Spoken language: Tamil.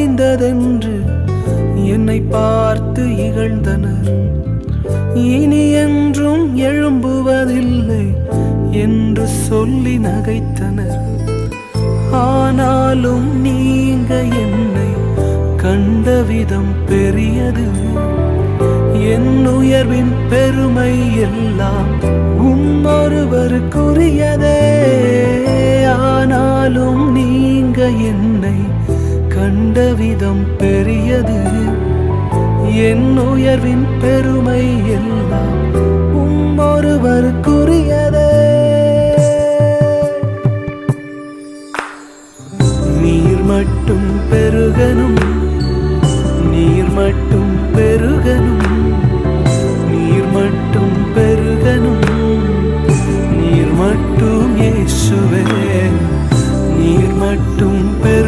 முடிந்ததென்று என்னை பார்த்து இகழ்ந்தனர். இனி என்றும் எழும்புவதில்லை என்று சொல்லி நகைத்தனர். ஆனாலும் நீங்க என்னை கண்ட விதம் பெரியது. என் உயர்வின் பெருமை எல்லாம் ஒருவருக்குரியதே. ஆனாலும் நீங்க என்னை கண்ட விதம் பெரியது. என் உயர்வின் பெருமை எல்லாம் ஒருவருக்குரியதே. நீர் மட்டும் பெருகனும், நீர் மட்டும் பெருகனும்,